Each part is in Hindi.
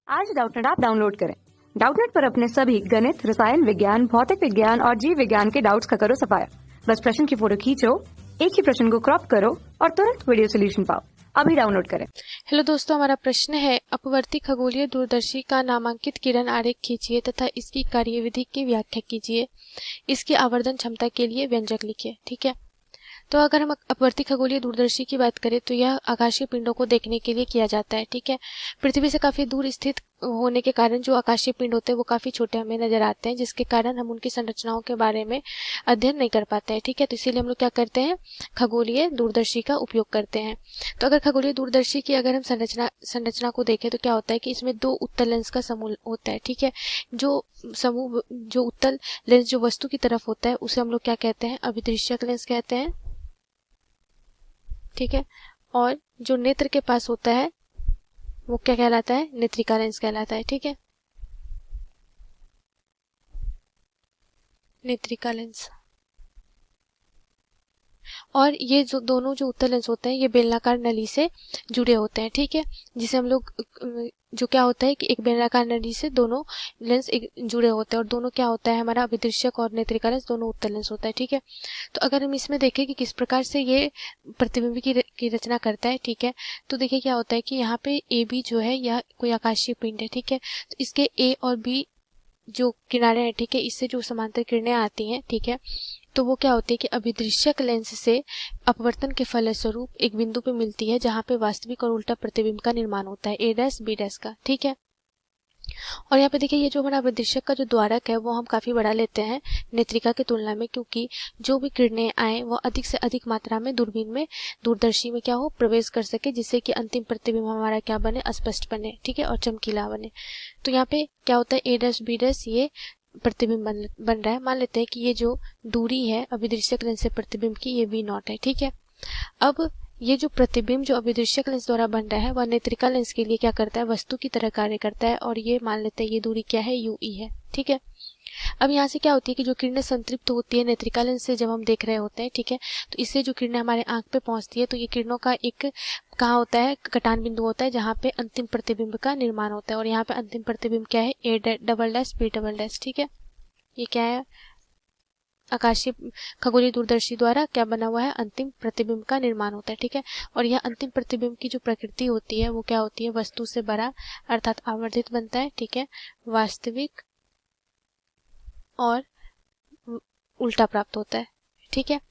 आज डाउटनेट ऐप डाउनलोड करें। डाउटनेट पर अपने सभी गणित, रसायन विज्ञान, भौतिक विज्ञान और जीव विज्ञान के डाउट्स का करो सफाया। बस प्रश्न की फोटो खींचो, एक ही प्रश्न को क्रॉप करो और तुरंत वीडियो सोल्यूशन पाओ। अभी डाउनलोड करें। हेलो दोस्तों, हमारा प्रश्न है अपवर्ती खगोलीय दूरदर्शी का नामांकित किरण आरेख खींचिए तथा इसकी कार्यविधि की व्याख्या कीजिए। इसकी आवर्धन क्षमता के लिए व्यंजक लिखिए। ठीक है, तो अगर हम अपवर्ती खगोलीय दूरदर्शी की बात करें तो यह आकाशीय पिंडों को देखने के लिए किया जाता है। ठीक है, पृथ्वी से काफी दूर स्थित होने के कारण जो आकाशीय पिंड होते हैं वो काफी छोटे हमें नजर आते हैं, जिसके कारण हम उनकी संरचनाओं के बारे में अध्ययन नहीं कर पाते हैं। ठीक है, तो इसीलिए हम लोग क्या करते हैं, खगोलीय दूरदर्शी का उपयोग करते हैं। तो अगर खगोलीय दूरदर्शी की अगर हम संरचना को देखें तो क्या होता है कि इसमें दो उत्तल लेंस का समूह होता है। ठीक है, जो उत्तल लेंस जो वस्तु की तरफ होता है उसे हम लोग क्या कहते हैं, अभिदृश्यक लेंस कहते हैं। ठीक है, और जो नेत्र के पास होता है वो क्या कहलाता है, नेत्रिका लेंस कहलाता है। ठीक है, नेत्रिका लेंस। और ये जो दोनों जो उत्तल लेंस होते हैं ये बेलनाकार नली से जुड़े होते हैं। ठीक है, जिसे हम लोग जो क्या होता है कि एक बेलनाकार नली से दोनों लेंस एक जुड़े होते हैं और दोनों क्या होता है, हमारा अभिदृश्यक और नेत्रिका लेंस दोनों उत्तल लेंस होता है। ठीक है, तो अगर हम इसमें देखें कि किस प्रकार से ये प्रतिबिंब की रचना करता है। ठीक है, तो देखिए क्या होता है कि यहाँ पे ए बी जो है यह कोई आकाशीय पिंड है। ठीक है, तो इसके ए और बी जो किनारे हैं, ठीक है, इससे जो समांतर किरणें आती हैं, ठीक है, तो वो क्या होती है कि अभिदृश्यक लेंस से अपवर्तन के फलस्वरूप एक बिंदु पे मिलती है जहां पे वास्तविक और उल्टा प्रतिबिंब का निर्माण होता है, ए डैश बी डैश का। ठीक है, और यहाँ पे देखिए ये जो हमारा अभिदृश्यक का जो द्वारक है वो हम काफी बड़ा लेते हैं नेत्रिका की तुलना में, क्योंकि जो भी किरणें आए वो अधिक से अधिक मात्रा में दूरबीन में, दूरदर्शी में क्या हो, प्रवेश कर सके, जिससे कि अंतिम प्रतिबिंब हमारा क्या बने, स्पष्ट बने। ठीक है, और चमकीला बने। तो यहाँ पे क्या होता है, ए डैश बी डैश ये प्रतिबिंब बन रहा है। मान लेते हैं कि ये जो दूरी है अभिदृश्यक लेंस से प्रतिबिंब की, ये v0 है। ठीक है, अब ये जो प्रतिबिंब जो अभिदृश्यक लेंस द्वारा बन रहा है वह नेत्रिका लेंस के लिए क्या करता है, वस्तु की तरह कार्य करता है, और ये मान लेते हैं ये दूरी क्या है, ue है। ठीक है, अब यहाँ से क्या होती है कि जो किरणें संतृप्त होती है नेत्रिका लेंस से जब हम देख रहे होते हैं, ठीक है, तो इससे जो किरणें हमारे आंख पे पहुंचती है तो ये किरणों का एक कहाँ होता है, कटान बिंदु होता है जहाँ पे अंतिम प्रतिबिंब का निर्माण होता है। और यहाँ पे अंतिम प्रतिबिंब क्या है, A double dash B double dash. ठीक है, ये क्या है, आकाशीय खगोलीय दूरदर्शी द्वारा क्या बना हुआ है, अंतिम प्रतिबिंब का निर्माण होता है। ठीक है, और यह अंतिम प्रतिबिंब की जो प्रकृति होती है वो क्या होती है, वस्तु से बड़ा अर्थात आवर्धित बनता है। ठीक है, वास्तविक और उल्टा प्राप्त होता है। ठीक है,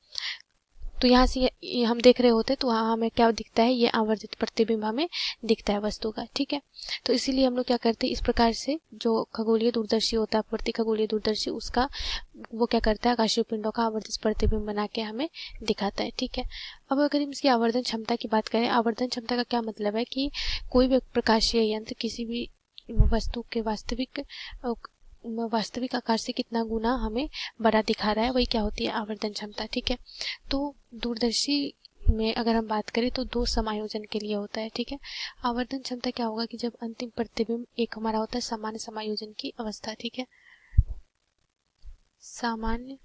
तो यहाँ से ये हम देख रहे होते हैं तो वहाँ हमें क्या दिखता है, ये आवर्धित प्रतिबिंब हमें दिखता है वस्तु का। ठीक है, तो इसीलिए हम लोग क्या करते हैं, इस प्रकार से जो खगोलीय दूरदर्शी होता है, अपवर्ती खगोलीय दूरदर्शी, उसका वो क्या करता है, आकाशीय पिंडों का आवर्धित प्रतिबिंब बना के हमें दिखाता है। ठीक है, अब अगर हम इसकी आवर्धन क्षमता की बात करें, आवर्धन क्षमता का क्या मतलब है कि कोई भी प्रकाशीय यंत्र किसी भी वस्तु के वास्तविक आकार से कितना गुना हमें बड़ा दिखा रहा है, वही क्या होती है, आवर्धन क्षमता। ठीक है, तो दूरदर्शी में अगर हम बात करें तो दो समायोजन के लिए होता है। ठीक है, आवर्धन क्षमता क्या होगा कि जब अंतिम प्रतिबिंब एक हमारा होता है सामान्य समायोजन की अवस्था। ठीक है, सामान्य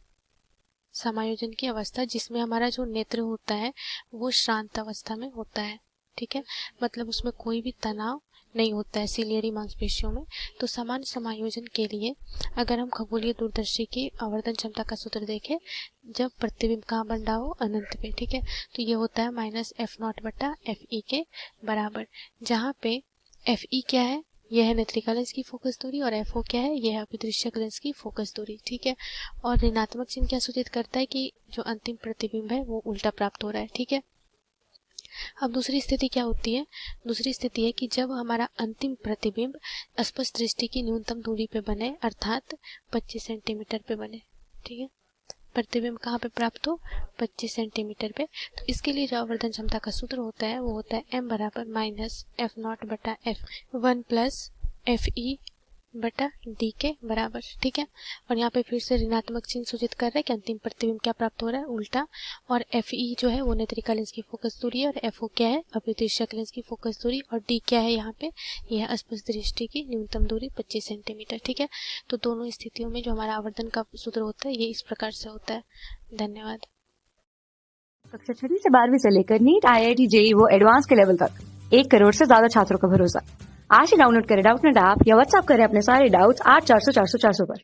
समायोजन की अवस्था जिसमें हमारा जो नेत्र होता है वो श्रांत अवस्था में होता है। ठीक है, मतलब उसमें कोई भी तनाव नहीं होता है सिलियरी मांसपेशियों में। तो समान समायोजन के लिए अगर हम खगोलीय दूरदर्शी की आवर्धन क्षमता का सूत्र देखें, जब प्रतिबिंब कहाँ बन रहा हो, अनंत पे। ठीक है, तो ये होता है माइनस f0 बटा fe के बराबर, जहाँ पे fe क्या है, यह है नेत्रिका लेंस की फोकस दूरी, और FO क्या है, यह है अभिदृश्यक लेंस की फोकस दूरी। ठीक है, और ऋणात्मक चिन्ह क्या सूचित करता है कि जो अंतिम प्रतिबिंब है वो उल्टा प्राप्त हो रहा है। ठीक है, अब दूसरी स्थिति क्या होती है, दूसरी स्थिति है कि जब हमारा अंतिम प्रतिबिंब स्पष्ट दृष्टि की न्यूनतम दूरी पे बने, अर्थात 25 सेंटीमीटर पे बने। ठीक है, प्रतिबिंब कहाँ पे प्राप्त हो, 25 सेंटीमीटर पे। तो इसके लिए जो आवर्धन क्षमता का सूत्र होता है वो होता है m बराबर माइनस f0 बटा f1 प्लस fe बटा डी के बराबर। ठीक है, और यहाँ पे फिर से ऋणात्मक चिन्ह सूचित कर रहा है कि अंतिम प्रतिबिंब क्या प्राप्त हो रहा है, उल्टा, और fe जो है वो नेत्रिका लेंस की फोकस दूरी है, और FO क्या है, अभिदृश्यक लेंस की फोकस दूरी, और D क्या है, यहाँ पे यह है स्पष्ट दृष्टि की न्यूनतम दूरी 25 सेंटीमीटर। ठीक है, तो दोनों स्थितियों में जो हमारा आवर्धन का सूत्र होता है ये इस प्रकार से होता है। धन्यवाद। कक्षा 6 से 12वीं से लेकर नीट, IIT, JEE वो एडवांस के लेवल तक 1 करोड़ से ज्यादा छात्रों का भरोसा। आज ही डाउनलोड करें डाउटनेट ऐप या व्हाट्सएप करें अपने सारे डाउट्स 8400 400 400 पर।